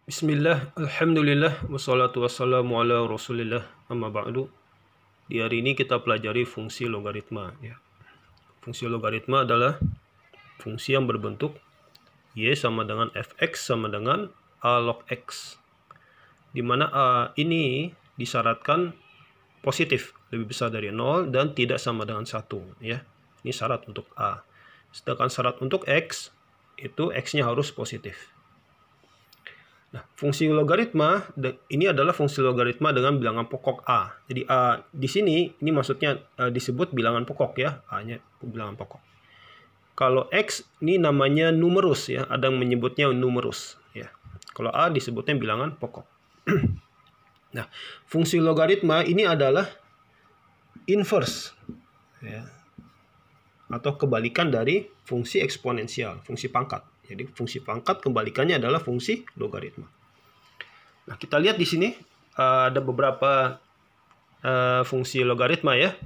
Bismillah, alhamdulillah, wassalatu wassalamu ala rasulillah, amma ba'du. Di hari ini kita pelajari fungsi logaritma. Fungsi logaritma adalah fungsi yang berbentuk y sama dengan fx sama dengan a log x, di mana a ini disyaratkan positif, lebih besar dari 0 dan tidak sama dengan 1. Ini syarat untuk a. Sedangkan syarat untuk x, itu x-nya harus positif. Nah, fungsi logaritma ini adalah fungsi logaritma dengan bilangan pokok a. Jadi a di sini ini maksudnya disebut bilangan pokok ya, a-nya bilangan pokok. Kalau x ini namanya numerus ya, ada yang menyebutnya numerus ya. Kalau a disebutnya bilangan pokok. Nah, fungsi logaritma ini adalah inverse ya, atau kebalikan dari fungsi eksponensial, fungsi pangkat. Jadi fungsi pangkat kebalikannya adalah fungsi logaritma. Nah, kita lihat di sini ada beberapa fungsi logaritma ya.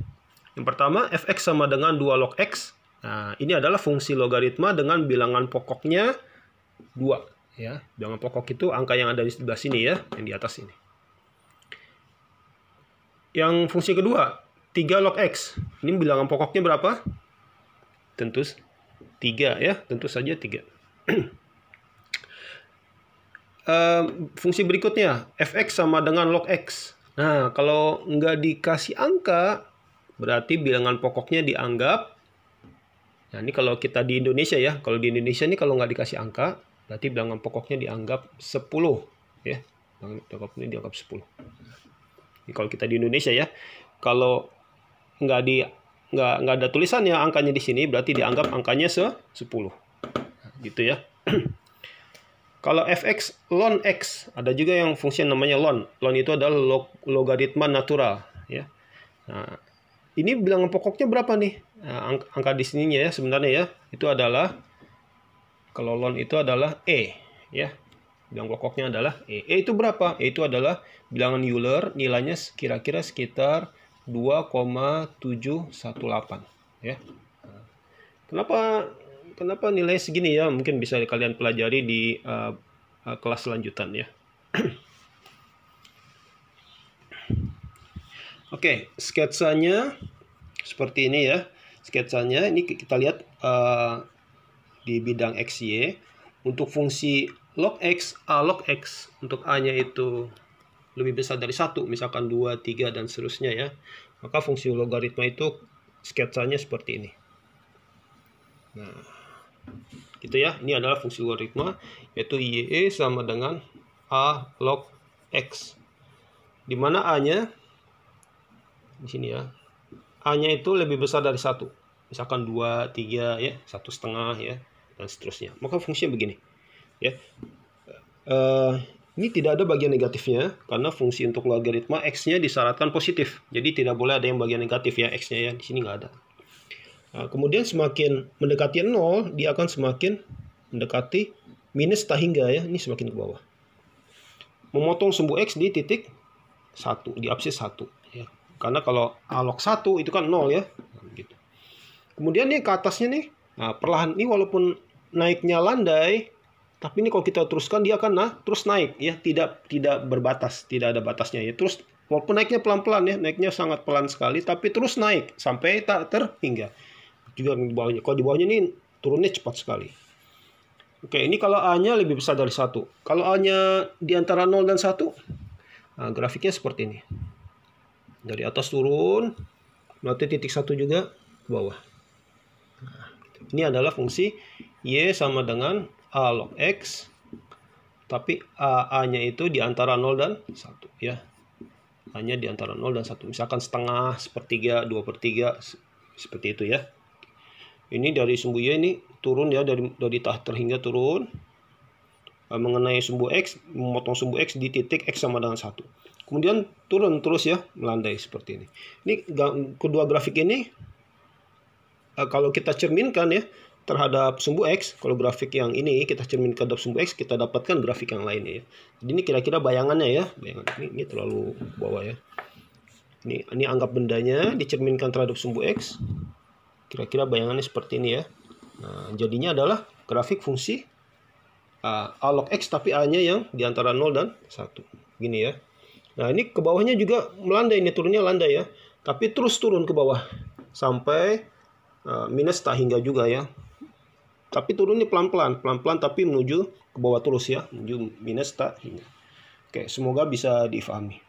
Yang pertama, fx sama dengan 2 log x. Nah, ini adalah fungsi logaritma dengan bilangan pokoknya 2 ya. Bilangan pokok itu angka yang ada di sebelah sini ya, yang di atas ini. Yang fungsi kedua, 3 log x. Ini bilangan pokoknya berapa? Tentu 3 ya, tentu saja 3. Fungsi berikutnya, fx sama dengan log x. Nah, kalau nggak dikasih angka, berarti bilangan pokoknya dianggap. Nah, ini kalau kita di Indonesia ya. Kalau di Indonesia ini kalau nggak dikasih angka, berarti bilangan pokoknya dianggap 10 ya. Bilangan pokoknya dianggap 10. Ini kalau kita di Indonesia ya. Kalau nggak ada tulisannya angkanya di sini, berarti dianggap angkanya 10. Gitu ya. Kalau fx ln x, ada juga yang fungsi yang namanya ln. Ln itu adalah logaritma natural ya. Nah, ini bilangan pokoknya berapa nih? Nah, angka di sininya ya sebenarnya ya, itu adalah, kalau ln itu adalah e ya. Bilangan pokoknya adalah e. E itu berapa? E itu adalah bilangan Euler, nilainya kira-kira sekitar 2,718 ya. Kenapa nilai segini ya? Mungkin bisa kalian pelajari di kelas selanjutan ya. Oke, sketsanya seperti ini ya. Sketsanya ini kita lihat di bidang XY. Untuk fungsi log X, A log X, untuk A-nya itu lebih besar dari 1, misalkan 2, 3, dan seterusnya ya. Maka fungsi logaritma itu sketsanya seperti ini. Nah, gitu ya. Ini adalah fungsi logaritma, yaitu y sama dengan a log x, di mana a-nya di sini ya, a-nya itu lebih besar dari 1, misalkan 2, 3 ya, 1,5 ya, dan seterusnya. Maka fungsinya begini ya. Ini tidak ada bagian negatifnya karena fungsi untuk logaritma x-nya disyaratkan positif, jadi tidak boleh ada yang bagian negatif ya, x-nya ya, di sini nggak ada. Nah, kemudian semakin mendekati 0, dia akan semakin mendekati minus tak hingga ya, ini semakin ke bawah. Memotong sumbu x di titik 1, di absis 1 ya. Karena kalau a log 1 itu kan 0 ya. Nah, gitu. Kemudian nih ke atasnya nih, nah perlahan ini walaupun naiknya landai, tapi ini kalau kita teruskan dia akan terus naik ya, tidak berbatas, tidak ada batasnya ya. Terus walaupun naiknya pelan-pelan ya, naiknya sangat pelan sekali, tapi terus naik sampai tak terhingga. Juga di bawahnya. Kalau di bawahnya ini turunnya cepat sekali. Oke, ini kalau A-nya lebih besar dari 1. Kalau A-nya di antara 0 dan 1, nah, grafiknya seperti ini. Dari atas turun, nanti titik 1 juga ke bawah. Nah, ini adalah fungsi Y sama dengan A log X, tapi A-nya itu di antara 0 dan 1 ya. A-nya di antara 0 dan 1. Misalkan setengah, sepertiga, 2/3, seperti itu ya. Ini dari sumbu Y ini turun ya, dari tak terhingga turun, mengenai sumbu X, memotong sumbu X di titik X sama dengan 1. Kemudian turun terus ya, melandai seperti ini. Ini kedua grafik ini, kalau kita cerminkan ya terhadap sumbu X, kalau grafik yang ini kita cerminkan terhadap sumbu X, kita dapatkan grafik yang lainnya ya. Jadi ini kira-kira bayangannya ya, ini terlalu bawah ya. Ini anggap bendanya dicerminkan terhadap sumbu X. Kira-kira bayangannya seperti ini ya. Nah, jadinya adalah grafik fungsi A log X, tapi A-nya yang di antara 0 dan 1. Gini ya. Nah, ini ke bawahnya juga melandai, ini turunnya landai ya. Tapi terus turun ke bawah. Sampai minus tak hingga juga ya. Tapi turunnya pelan-pelan. Pelan-pelan tapi menuju ke bawah terus ya. Menuju minus tak hingga. Oke, semoga bisa difahami.